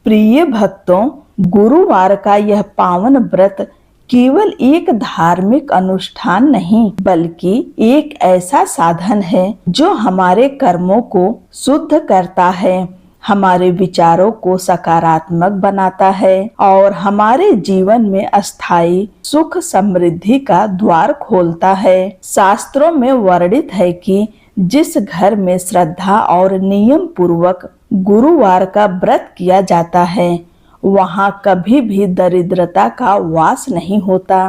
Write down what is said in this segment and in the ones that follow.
प्रिय भक्तों, गुरुवार का यह पावन व्रत केवल एक धार्मिक अनुष्ठान नहीं बल्कि एक ऐसा साधन है जो हमारे कर्मों को शुद्ध करता है, हमारे विचारों को सकारात्मक बनाता है और हमारे जीवन में अस्थायी सुख समृद्धि का द्वार खोलता है। शास्त्रों में वर्णित है कि जिस घर में श्रद्धा और नियम पूर्वक गुरुवार का व्रत किया जाता है वहां कभी भी दरिद्रता का वास नहीं होता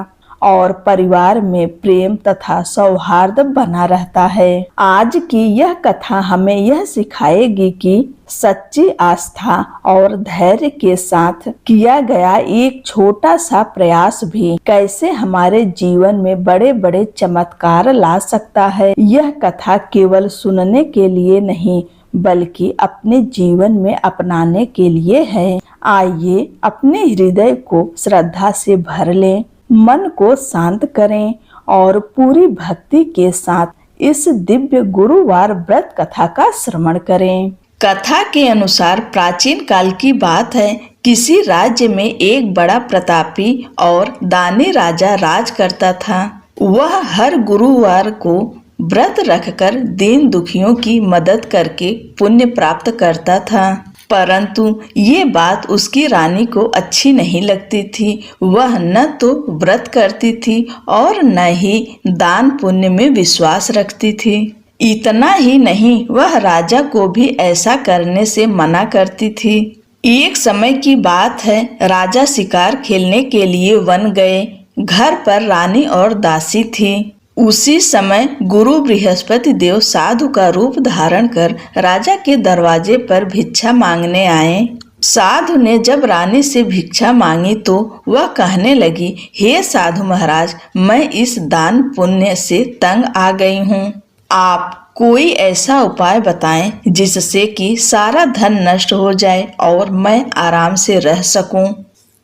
और परिवार में प्रेम तथा सौहार्द बना रहता है। आज की यह कथा हमें यह सिखाएगी कि सच्ची आस्था और धैर्य के साथ किया गया एक छोटा सा प्रयास भी कैसे हमारे जीवन में बड़े बड़े चमत्कार ला सकता है। यह कथा केवल सुनने के लिए नहीं बल्कि अपने जीवन में अपनाने के लिए है। आइए अपने हृदय को श्रद्धा से भर लें, मन को शांत करें और पूरी भक्ति के साथ इस दिव्य गुरुवार व्रत कथा का श्रवण करें। कथा के अनुसार प्राचीन काल की बात है। किसी राज्य में एक बड़ा प्रतापी और दानी राजा राज करता था। वह हर गुरुवार को व्रत रखकर दीन दुखियों की मदद करके पुण्य प्राप्त करता था, परंतु ये बात उसकी रानी को अच्छी नहीं लगती थी। वह न तो व्रत करती थी और न ही दान पुण्य में विश्वास रखती थी। इतना ही नहीं, वह राजा को भी ऐसा करने से मना करती थी। एक समय की बात है, राजा शिकार खेलने के लिए वन गए। घर पर रानी और दासी थी। उसी समय गुरु बृहस्पति देव साधु का रूप धारण कर राजा के दरवाजे पर भिक्षा मांगने आए। साधु ने जब रानी से भिक्षा मांगी तो वह कहने लगी, हे साधु महाराज, मैं इस दान पुण्य से तंग आ गई हूँ। आप कोई ऐसा उपाय बताएं जिससे कि सारा धन नष्ट हो जाए और मैं आराम से रह सकूं।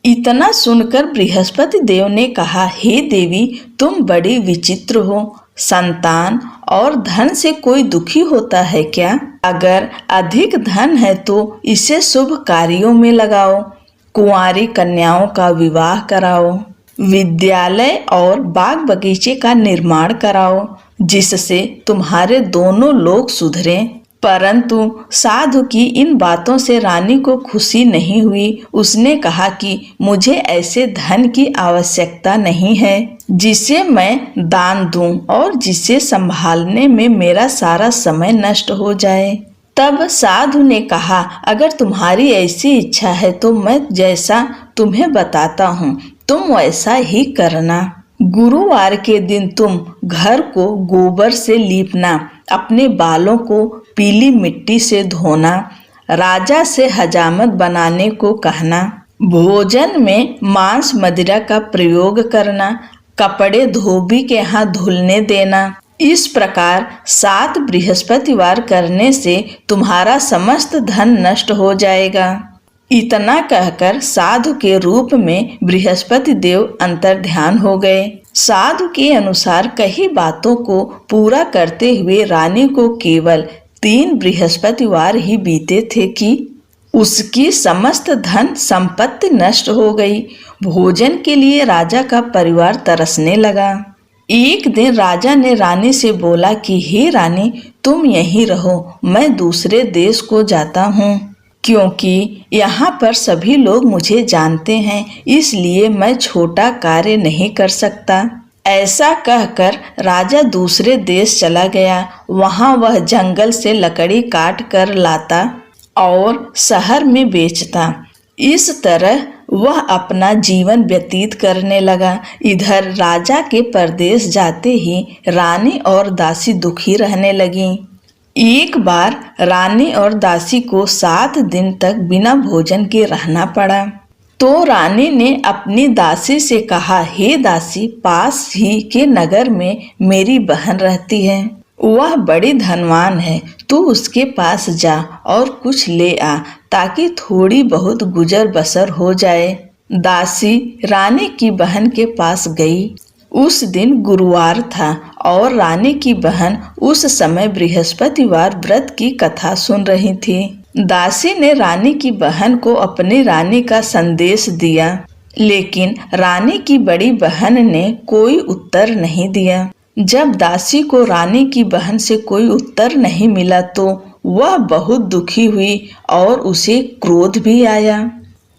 इतना सुनकर बृहस्पति देव ने कहा, हे देवी, तुम बड़ी विचित्र हो। संतान और धन से कोई दुखी होता है क्या? अगर अधिक धन है तो इसे शुभ कार्यों में लगाओ, कुंवारी कन्याओं का विवाह कराओ, विद्यालय और बाग बगीचे का निर्माण कराओ, जिससे तुम्हारे दोनों लोग सुधरें। परंतु साधु की इन बातों से रानी को खुशी नहीं हुई। उसने कहा कि मुझे ऐसे धन की आवश्यकता नहीं है जिसे मैं दान दूं और जिसे संभालने में मेरा सारा समय नष्ट हो जाए। तब साधु ने कहा, अगर तुम्हारी ऐसी इच्छा है तो मैं जैसा तुम्हें बताता हूँ तुम वैसा ही करना। गुरुवार के दिन तुम घर को गोबर से लीपना, अपने बालों को पीली मिट्टी से धोना, राजा से हजामत बनाने को कहना, भोजन में मांस मदिरा का प्रयोग करना, कपड़े धोबी के हाथ धुलने देना। इस प्रकार 7 बृहस्पतिवार करने से तुम्हारा समस्त धन नष्ट हो जाएगा। इतना कहकर साधु के रूप में बृहस्पति देव अंतर्ध्यान हो गए। साधु के अनुसार कई बातों को पूरा करते हुए रानी को केवल 3 बृहस्पतिवार ही बीते थे कि उसकी समस्त धन संपत्ति नष्ट हो गई। भोजन के लिए राजा का परिवार तरसने लगा। एक दिन राजा ने रानी से बोला कि हे रानी, तुम यहीं रहो, मैं दूसरे देश को जाता हूँ, क्योंकि यहाँ पर सभी लोग मुझे जानते हैं, इसलिए मैं छोटा कार्य नहीं कर सकता। ऐसा कहकर राजा दूसरे देश चला गया। वहाँ वह जंगल से लकड़ी काट कर लाता और शहर में बेचता। इस तरह वह अपना जीवन व्यतीत करने लगा। इधर राजा के परदेश जाते ही रानी और दासी दुखी रहने लगीं। एक बार रानी और दासी को 7 दिन तक बिना भोजन के रहना पड़ा। तो रानी ने अपनी दासी से कहा, हे दासी, पास ही के नगर में मेरी बहन रहती है। वह बड़ी धनवान है, तू उसके पास जा और कुछ ले आ ताकि थोड़ी बहुत गुजर बसर हो जाए। दासी रानी की बहन के पास गई। उस दिन गुरुवार था और रानी की बहन उस समय बृहस्पतिवार व्रत की कथा सुन रही थी। दासी ने रानी की बहन को अपनी रानी का संदेश दिया, लेकिन रानी की बड़ी बहन ने कोई उत्तर नहीं दिया। जब दासी को रानी की बहन से कोई उत्तर नहीं मिला तो वह बहुत दुखी हुई और उसे क्रोध भी आया।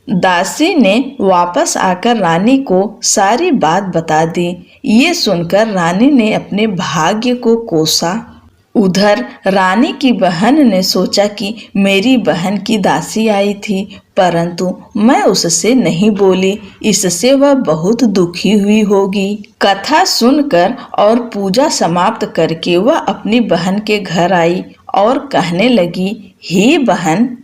दासी ने वापस आकर रानी को सारी बात बता दी। ये सुनकर रानी ने अपने भाग्य को कोसा। उधर रानी की बहन ने सोचा कि मेरी बहन की दासी आई थी, परंतु मैं उससे नहीं बोली, इससे वह बहुत दुखी हुई होगी। कथा सुनकर और पूजा समाप्त करके वह अपनी बहन के घर आई और कहने लगी, हे बहन,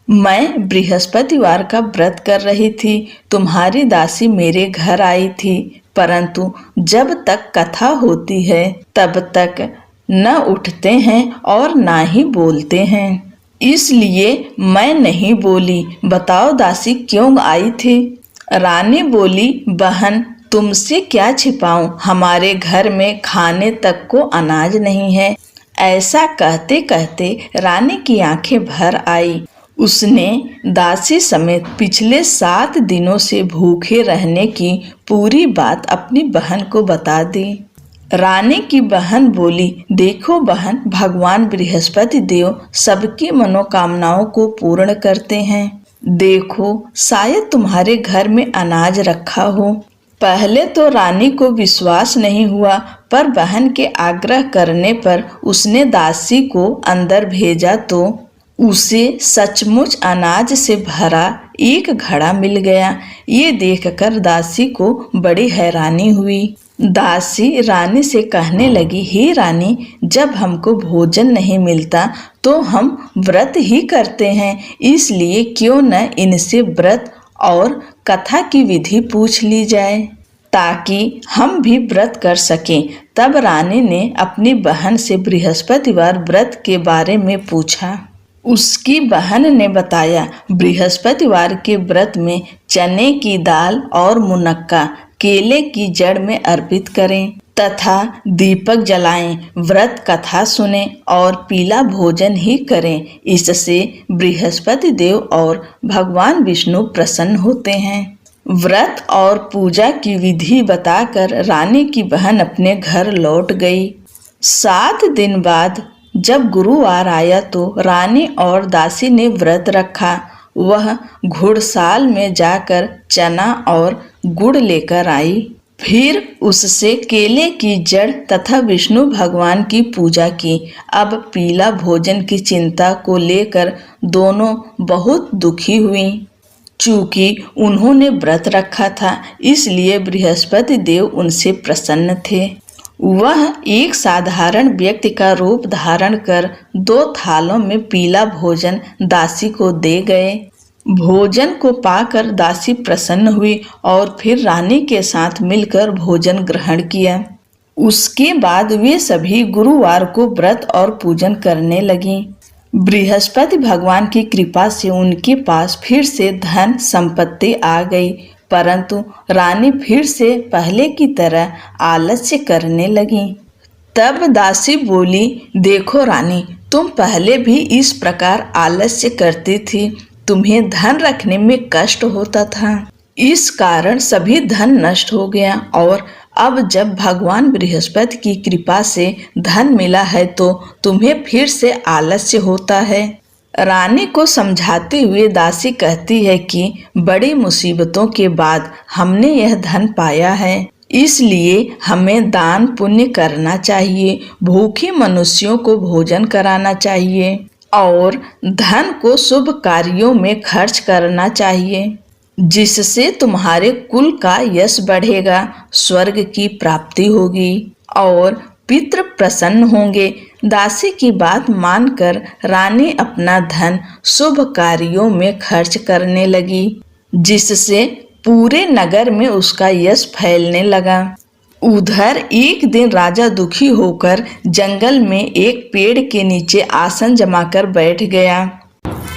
मैं बृहस्पतिवार का व्रत कर रही थी। तुम्हारी दासी मेरे घर आई थी, परंतु जब तक कथा होती है तब तक न उठते हैं और ना ही बोलते हैं, इसलिए मैं नहीं बोली। बताओ दासी क्यों आई थी? रानी बोली, बहन, तुमसे क्या छिपाऊं, हमारे घर में खाने तक को अनाज नहीं है। ऐसा कहते कहते रानी की आंखें भर आई। उसने दासी समेत पिछले 7 दिनों से भूखे रहने की पूरी बात अपनी बहन को बता दी। रानी की बहन बोली, देखो बहन, भगवान बृहस्पति देव सबकी मनोकामनाओं को पूर्ण करते हैं। देखो, शायद तुम्हारे घर में अनाज रखा हो। पहले तो रानी को विश्वास नहीं हुआ, पर बहन के आग्रह करने पर उसने दासी को अंदर भेजा तो उसे सचमुच अनाज से भरा एक घड़ा मिल गया। ये देखकर दासी को बड़ी हैरानी हुई। दासी रानी से कहने लगी, हे रानी, जब हमको भोजन नहीं मिलता तो हम व्रत ही करते हैं, इसलिए क्यों न इनसे व्रत और कथा की विधि पूछ ली जाए ताकि हम भी व्रत कर सकें। तब रानी ने अपनी बहन से बृहस्पतिवार व्रत के बारे में पूछा। उसकी बहन ने बताया, बृहस्पतिवार के व्रत में चने की दाल और मुनक्का केले की जड़ में अर्पित करें तथा दीपक जलाएं, व्रत कथा सुने और पीला भोजन ही करें। इससे बृहस्पति देव और भगवान विष्णु प्रसन्न होते हैं। व्रत और पूजा की विधि बताकर रानी की बहन अपने घर लौट गई। 7 दिन बाद जब गुरुवार आया तो रानी और दासी ने व्रत रखा। वह घुड़साल में जाकर चना और गुड़ लेकर आई। फिर उससे केले की जड़ तथा विष्णु भगवान की पूजा की। अब पीला भोजन की चिंता को लेकर दोनों बहुत दुखी हुई। चूंकि उन्होंने व्रत रखा था, इसलिए बृहस्पति देव उनसे प्रसन्न थे। वह एक साधारण व्यक्ति का रूप धारण कर 2 थालों में पीला भोजन दासी को दे गए। भोजन को पाकर दासी प्रसन्न हुई और फिर रानी के साथ मिलकर भोजन ग्रहण किया। उसके बाद वे सभी गुरुवार को व्रत और पूजन करने लगी। बृहस्पति भगवान की कृपा से उनके पास फिर से धन संपत्ति आ गई, परंतु रानी फिर से पहले की तरह आलस्य करने लगी। तब दासी बोली, देखो रानी, तुम पहले भी इस प्रकार आलस्य करती थी। तुम्हें धन रखने में कष्ट होता था, इस कारण सभी धन नष्ट हो गया, और अब जब भगवान बृहस्पति की कृपा से धन मिला है तो तुम्हें फिर से आलस्य होता है। रानी को समझाते हुए दासी कहती है कि बड़ी मुसीबतों के बाद हमने यह धन पाया है, इसलिए हमें दान पुण्य करना चाहिए, भूखे मनुष्यों को भोजन कराना चाहिए और धन को शुभ कार्यों में खर्च करना चाहिए, जिससे तुम्हारे कुल का यश बढ़ेगा, स्वर्ग की प्राप्ति होगी और पितृ प्रसन्न होंगे। दासी की बात मानकर रानी अपना धन शुभ कार्यों में खर्च करने लगी, जिससे पूरे नगर में उसका यश फैलने लगा। उधर एक दिन राजा दुखी होकर जंगल में एक पेड़ के नीचे आसन जमाकर बैठ गया।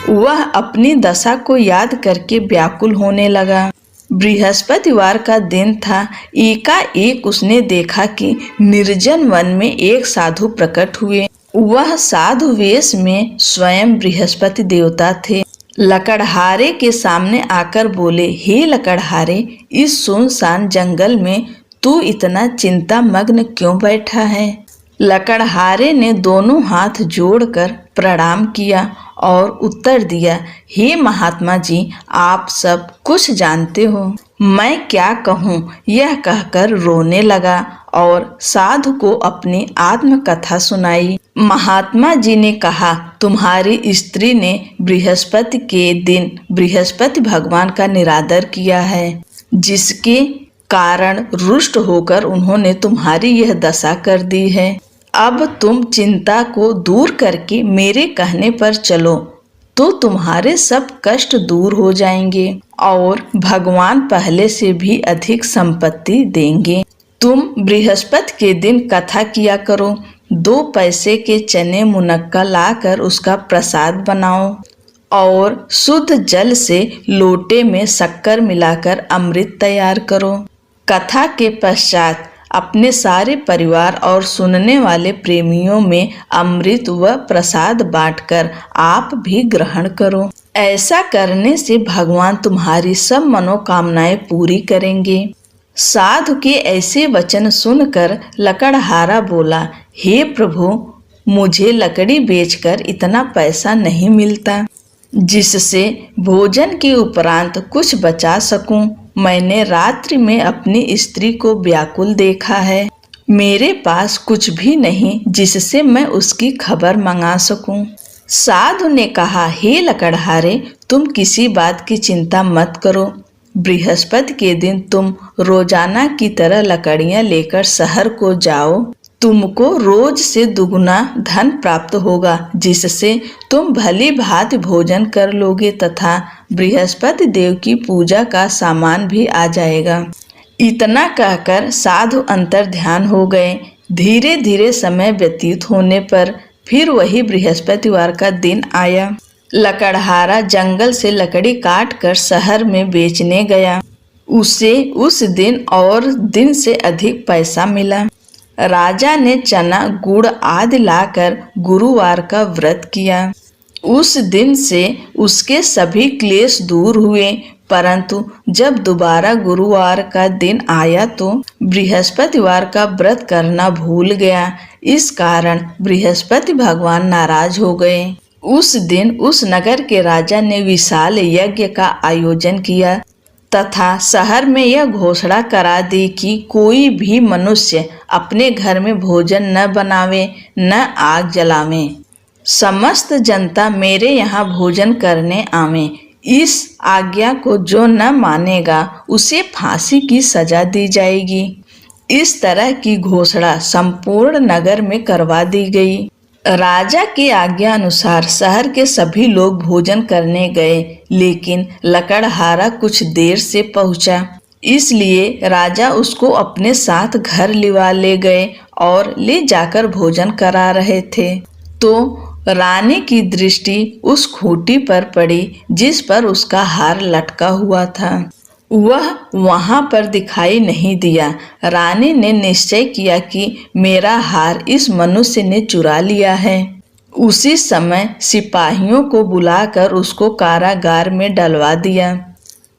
वह अपनी दशा को याद करके व्याकुल होने लगा। बृहस्पतिवार का दिन था। एकाएक उसने देखा कि निर्जन वन में एक साधु प्रकट हुए। वह साधु वेश में स्वयं बृहस्पति देवता थे। लकड़हारे के सामने आकर बोले, हे लकड़हारे, इस सुनसान जंगल में तू इतना चिंता मग्न क्यों बैठा है? लकड़हारे ने दोनों हाथ जोड़कर प्रणाम किया और उत्तर दिया, हे महात्मा जी, आप सब कुछ जानते हो, मैं क्या कहूँ। यह कहकर रोने लगा और साधु को अपनी आत्मकथा सुनाई। महात्मा जी ने कहा, तुम्हारी स्त्री ने बृहस्पति के दिन बृहस्पति भगवान का निरादर किया है, जिसके कारण रुष्ट होकर उन्होंने तुम्हारी यह दशा कर दी है। अब तुम चिंता को दूर करके मेरे कहने पर चलो तो तुम्हारे सब कष्ट दूर हो जाएंगे और भगवान पहले से भी अधिक संपत्ति देंगे। तुम बृहस्पति के दिन कथा किया करो। 2 पैसे के चने मुनक्का लाकर उसका प्रसाद बनाओ और शुद्ध जल से लोटे में शक्कर मिलाकर अमृत तैयार करो। कथा के पश्चात अपने सारे परिवार और सुनने वाले प्रेमियों में अमृत व प्रसाद बांटकर आप भी ग्रहण करो। ऐसा करने से भगवान तुम्हारी सब मनोकामनाएं पूरी करेंगे। साधु के ऐसे वचन सुनकर लकड़हारा बोला, हे प्रभु, मुझे लकड़ी बेचकर इतना पैसा नहीं मिलता जिससे भोजन के उपरांत कुछ बचा सकूं। मैंने रात्रि में अपनी स्त्री को व्याकुल देखा है। मेरे पास कुछ भी नहीं जिससे मैं उसकी खबर मंगा सकूं। साधु ने कहा, हे लकड़हारे, तुम किसी बात की चिंता मत करो। बृहस्पति के दिन तुम रोजाना की तरह लकड़ियां लेकर शहर को जाओ। तुमको रोज से दुगुना धन प्राप्त होगा, जिससे तुम भली भांति भोजन कर लोगे तथा बृहस्पति देव की पूजा का सामान भी आ जाएगा। इतना कहकर साधु अंतर ध्यान हो गए। धीरे धीरे समय व्यतीत होने पर फिर वही बृहस्पतिवार का दिन आया। लकड़हारा जंगल से लकड़ी काट कर शहर में बेचने गया। उसे उस दिन और दिन से अधिक पैसा मिला। राजा ने चना, गुड़ आदि लाकर गुरुवार का व्रत किया। उस दिन से उसके सभी क्लेश दूर हुए, परंतु जब दोबारा गुरुवार का दिन आया तो बृहस्पतिवार का व्रत करना भूल गया। इस कारण बृहस्पति भगवान नाराज हो गए। उस दिन उस नगर के राजा ने विशाल यज्ञ का आयोजन किया तथा शहर में यह घोषणा करा दी कि कोई भी मनुष्य अपने घर में भोजन न बनावे न आग जलावे। समस्त जनता मेरे यहाँ भोजन करने आवे। इस आज्ञा को जो न मानेगा उसे फांसी की सजा दी जाएगी। इस तरह की घोषणा संपूर्ण नगर में करवा दी गई। राजा की आज्ञा अनुसार शहर के सभी लोग भोजन करने गए, लेकिन लकड़हारा कुछ देर से पहुंचा। इसलिए राजा उसको अपने साथ घर लिवा ले गए और ले जाकर भोजन करा रहे थे तो रानी की दृष्टि उस खूंटी पर पड़ी जिस पर उसका हार लटका हुआ था। वह वहां पर दिखाई नहीं दिया। रानी ने निश्चय किया कि मेरा हार इस मनुष्य ने चुरा लिया है। उसी समय सिपाहियों को बुलाकर उसको कारागार में डलवा दिया।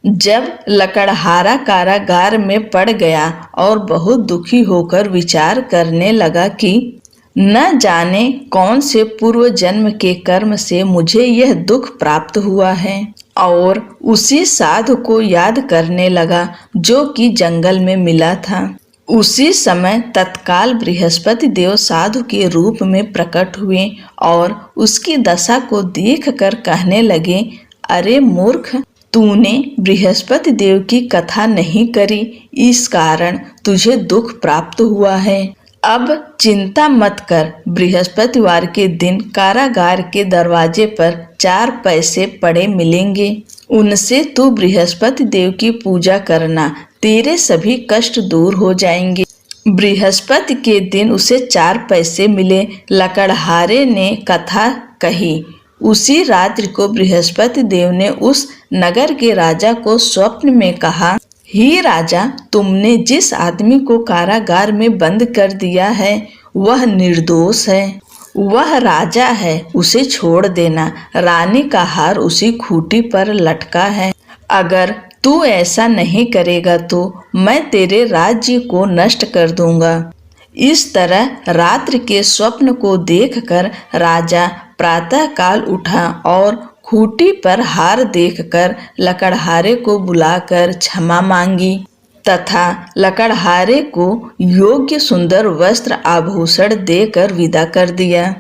जब लकड़हारा कारागार में पड़ गया और बहुत दुखी होकर विचार करने लगा कि न जाने कौन से पूर्व जन्म के कर्म से मुझे यह दुख प्राप्त हुआ है, और उसी साधु को याद करने लगा जो कि जंगल में मिला था। उसी समय तत्काल बृहस्पति देव साधु के रूप में प्रकट हुए और उसकी दशा को देखकर कहने लगे, अरे मूर्ख, तूने बृहस्पति देव की कथा नहीं करी, इस कारण तुझे दुख प्राप्त हुआ है। अब चिंता मत कर। बृहस्पतिवार के दिन कारागार के दरवाजे पर 4 पैसे पड़े मिलेंगे। उनसे तू बृहस्पति देव की पूजा करना, तेरे सभी कष्ट दूर हो जाएंगे। बृहस्पति के दिन उसे 4 पैसे मिले। लकड़हारे ने कथा कही। उसी रात्रि को बृहस्पति देव ने उस नगर के राजा को स्वप्न में कहा, हे राजा, तुमने जिस आदमी को कारागार में बंद कर दिया है वह निर्दोष है। वह राजा है, उसे छोड़ देना। रानी का हार उसी खूंटी पर लटका है। अगर तू ऐसा नहीं करेगा तो मैं तेरे राज्य को नष्ट कर दूंगा। इस तरह रात्रि के स्वप्न को देखकर राजा प्रातःकाल उठा और खूंटी पर हार देखकर लकड़हारे को बुलाकर क्षमा मांगी तथा लकड़हारे को योग्य सुंदर वस्त्र आभूषण देकर विदा कर दिया।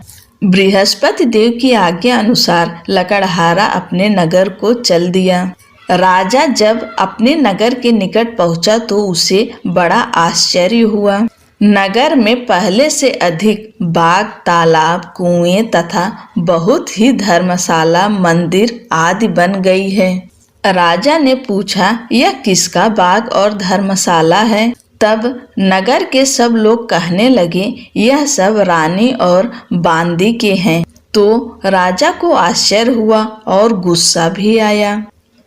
बृहस्पति देव की आज्ञा अनुसार लकड़हारा अपने नगर को चल दिया। राजा जब अपने नगर के निकट पहुंचा तो उसे बड़ा आश्चर्य हुआ। नगर में पहले से अधिक बाग, तालाब, कुएं तथा बहुत ही धर्मशाला, मंदिर आदि बन गई है। राजा ने पूछा, यह किसका बाग और धर्मशाला है? तब नगर के सब लोग कहने लगे, यह सब रानी और बांदी के हैं। तो राजा को आश्चर्य हुआ और गुस्सा भी आया।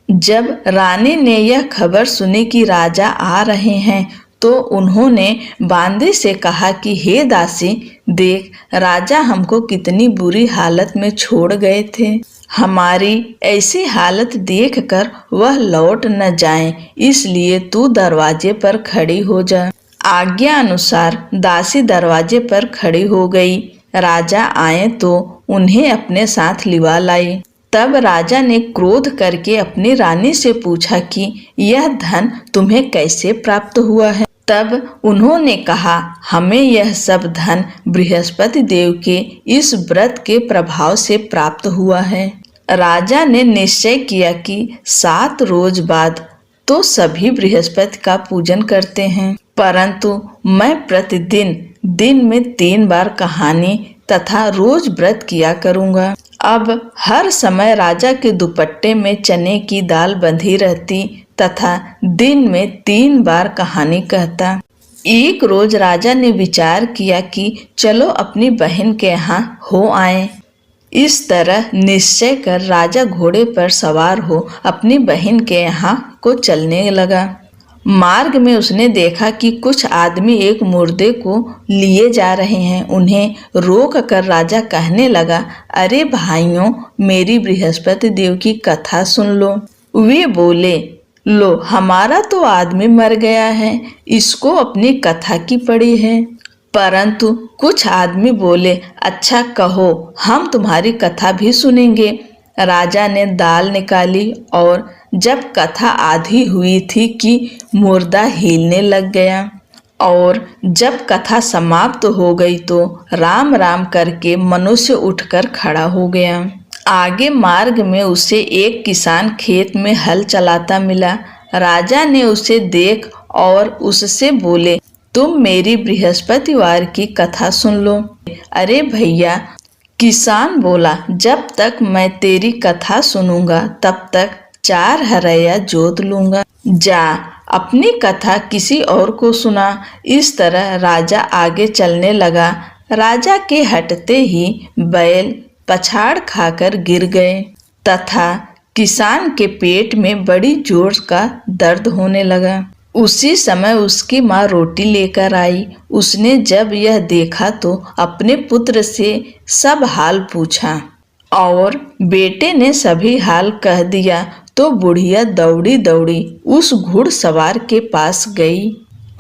जब रानी ने यह खबर सुनी कि राजा आ रहे हैं तो उन्होंने बांदी से कहा कि हे दासी, देख राजा हमको कितनी बुरी हालत में छोड़ गए थे। हमारी ऐसी हालत देखकर वह लौट न जाएं, इसलिए तू दरवाजे पर खड़ी हो जा। आज्ञा अनुसार दासी दरवाजे पर खड़ी हो गई। राजा आए तो उन्हें अपने साथ लिवा लाई। तब राजा ने क्रोध करके अपनी रानी से पूछा कि यह धन तुम्हें कैसे प्राप्त हुआ है? तब उन्होंने कहा, हमें यह सब धन बृहस्पति देव के इस व्रत के प्रभाव से प्राप्त हुआ है। राजा ने निश्चय किया कि 7 रोज बाद तो सभी बृहस्पति का पूजन करते हैं, परंतु मैं प्रतिदिन दिन में 3 बार कहानी तथा रोज व्रत किया करूंगा। अब हर समय राजा के दुपट्टे में चने की दाल बंधी रहती तथा दिन में 3 बार कहानी कहता। एक रोज राजा ने विचार किया कि चलो अपनी बहन के यहाँ हो आए। इस तरह निश्चय कर राजा घोड़े पर सवार हो अपनी बहन के यहाँ को चलने लगा। मार्ग में उसने देखा कि कुछ आदमी एक मुर्दे को लिए जा रहे हैं। उन्हें रोक कर राजा कहने लगा, अरे भाइयों, मेरी बृहस्पति देव की कथा सुन लो। वे बोले, लो हमारा तो आदमी मर गया है, इसको अपनी कथा की पड़ी है। परंतु कुछ आदमी बोले, अच्छा कहो, हम तुम्हारी कथा भी सुनेंगे। राजा ने दाल निकाली और जब कथा आधी हुई थी कि मुर्दा हिलने लग गया और जब कथा समाप्त हो गई तो राम राम करके मनुष्य उठकर खड़ा हो गया। आगे मार्ग में उसे एक किसान खेत में हल चलाता मिला। राजा ने उसे देख और उससे बोले, तुम मेरी बृहस्पतिवार की कथा सुन लो। अरे भैया, किसान बोला, जब तक मैं तेरी कथा सुनूंगा तब तक 4 हरैया जोत लूंगा। जा अपनी कथा किसी और को सुना। इस तरह राजा आगे चलने लगा। राजा के हटते ही बैल पछाड़ खाकर गिर गए तथा किसान के पेट में बड़ी जोर का दर्द होने लगा। उसी समय उसकी माँ रोटी लेकर आई। उसने जब यह देखा तो अपने पुत्र से सब हाल पूछा और बेटे ने सभी हाल कह दिया। तो बुढ़िया दौड़ी दौड़ी उस घुड़सवार के पास गई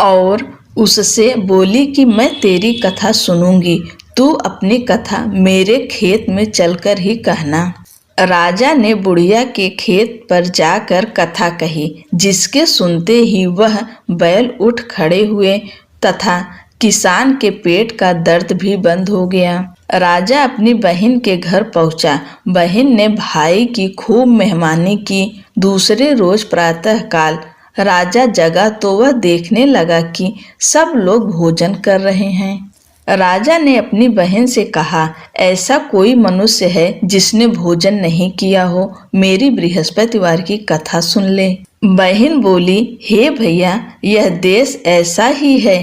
और उससे बोली कि मैं तेरी कथा सुनूंगी, तू अपनी कथा मेरे खेत में चलकर ही कहना। राजा ने बुढ़िया के खेत पर जाकर कथा कही, जिसके सुनते ही वह बैल उठ खड़े हुए तथा किसान के पेट का दर्द भी बंद हो गया। राजा अपनी बहन के घर पहुंचा। बहन ने भाई की खूब मेहमानी की। दूसरे रोज प्रातःकाल राजा जगा तो वह देखने लगा कि सब लोग भोजन कर रहे हैं। राजा ने अपनी बहन से कहा, ऐसा कोई मनुष्य है जिसने भोजन नहीं किया हो, मेरी बृहस्पतिवार की कथा सुन ले। बहन बोली, हे भैया, यह देश ऐसा ही है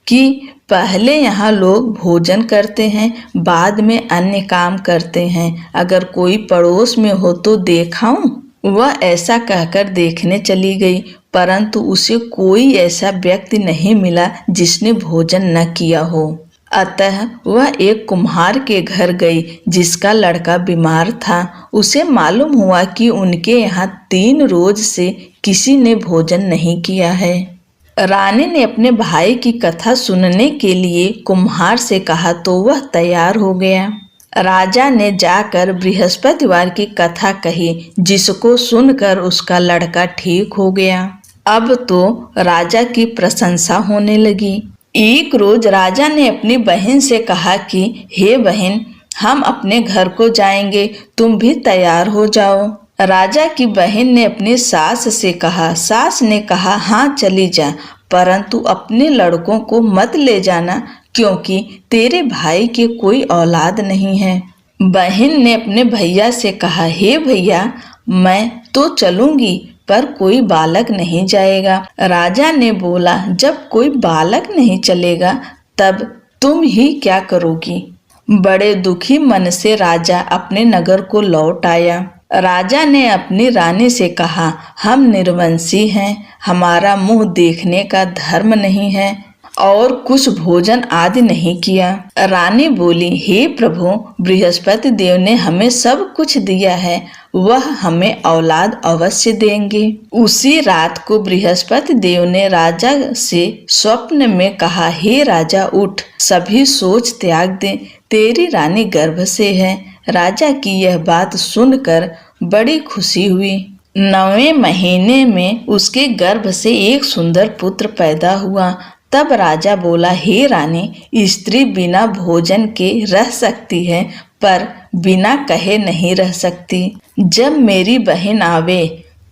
कि पहले यहाँ लोग भोजन करते हैं, बाद में अन्य काम करते हैं। अगर कोई पड़ोस में हो तो देखाऊं? वह ऐसा कहकर देखने चली गई, परंतु उसे कोई ऐसा व्यक्ति नहीं मिला जिसने भोजन न किया हो। अतः वह एक कुम्हार के घर गई जिसका लड़का बीमार था। उसे मालूम हुआ कि उनके यहाँ 3 रोज से किसी ने भोजन नहीं किया है। रानी ने अपने भाई की कथा सुनने के लिए कुम्हार से कहा तो वह तैयार हो गया। राजा ने जाकर बृहस्पतिवार की कथा कही, जिसको सुनकर उसका लड़का ठीक हो गया। अब तो राजा की प्रशंसा होने लगी। एक रोज राजा ने अपनी बहन से कहा कि हे बहन, हम अपने घर को जाएंगे, तुम भी तैयार हो जाओ। राजा की बहन ने अपनी सास से कहा। सास ने कहा, हाँ चली जा, परंतु अपने लड़कों को मत ले जाना, क्योंकि तेरे भाई के कोई औलाद नहीं है। बहन ने अपने भैया से कहा, हे भैया, मैं तो चलूंगी, पर कोई बालक नहीं जाएगा। राजा ने बोला, जब कोई बालक नहीं चलेगा तब तुम ही क्या करोगी। बड़े दुखी मन से राजा अपने नगर को लौट आया। राजा ने अपनी रानी से कहा, हम निर्वंशी हैं, हमारा मुंह देखने का धर्म नहीं है और कुछ भोजन आदि नहीं किया। रानी बोली, हे प्रभु, बृहस्पति देव ने हमें सब कुछ दिया है, वह हमें औलाद अवश्य देंगे। उसी रात को बृहस्पति देव ने राजा से स्वप्न में कहा, हे राजा उठ, सभी सोच त्याग दे, तेरी रानी गर्भ से है। राजा की यह बात सुनकर बड़ी खुशी हुई। 9वें महीने में उसके गर्भ से एक सुंदर पुत्र पैदा हुआ। तब राजा बोला, हे रानी, स्त्री बिना भोजन के रह सकती है, पर बिना कहे नहीं रह सकती। जब मेरी बहन आवे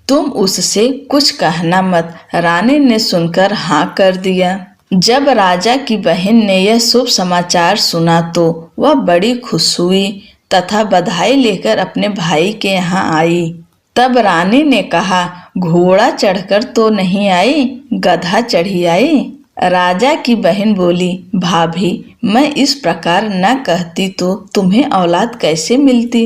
तुम उससे कुछ कहना मत। रानी ने सुनकर हाँ कर दिया। जब राजा की बहन ने यह शुभ समाचार सुना तो वह बड़ी खुश हुई तथा बधाई लेकर अपने भाई के यहाँ आई। तब रानी ने कहा, घोड़ा चढ़कर तो नहीं आई, गधा चढ़ी आई। राजा की बहन बोली, भाभी, मैं इस प्रकार न कहती तो तुम्हें औलाद कैसे मिलती।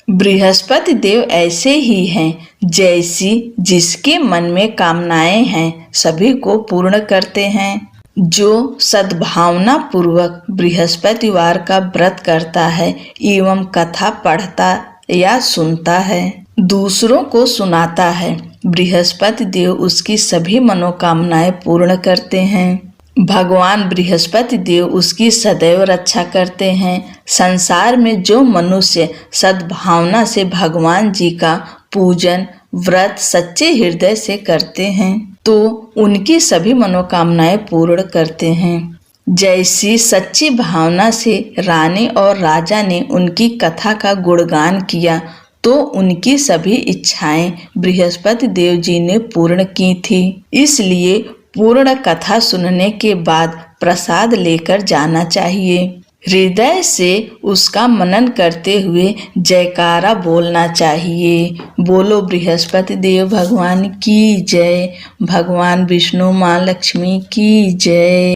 बृहस्पति देव ऐसे ही हैं, जैसी जिसके मन में कामनाएं हैं सभी को पूर्ण करते हैं। जो सद्भावना पूर्वक बृहस्पतिवार का व्रत करता है एवं कथा पढ़ता या सुनता है, दूसरों को सुनाता है, बृहस्पति देव उसकी सभी मनोकामनाएं पूर्ण करते हैं। भगवान बृहस्पति देव उसकी सदैव रक्षा करते हैं। संसार में जो मनुष्य सद्भावना से भगवान जी का पूजन व्रत सच्चे हृदय से करते हैं तो उनकी सभी मनोकामनाएं पूर्ण करते हैं। जैसी सच्ची भावना से रानी और राजा ने उनकी कथा का गुणगान किया तो उनकी सभी इच्छाएं बृहस्पति देव जी ने पूर्ण की थी। इसलिए पूर्ण कथा सुनने के बाद प्रसाद लेकर जाना चाहिए। हृदय से उसका मनन करते हुए जयकारा बोलना चाहिए। बोलो बृहस्पति देव भगवान की जय, भगवान विष्णु माँ लक्ष्मी की जय।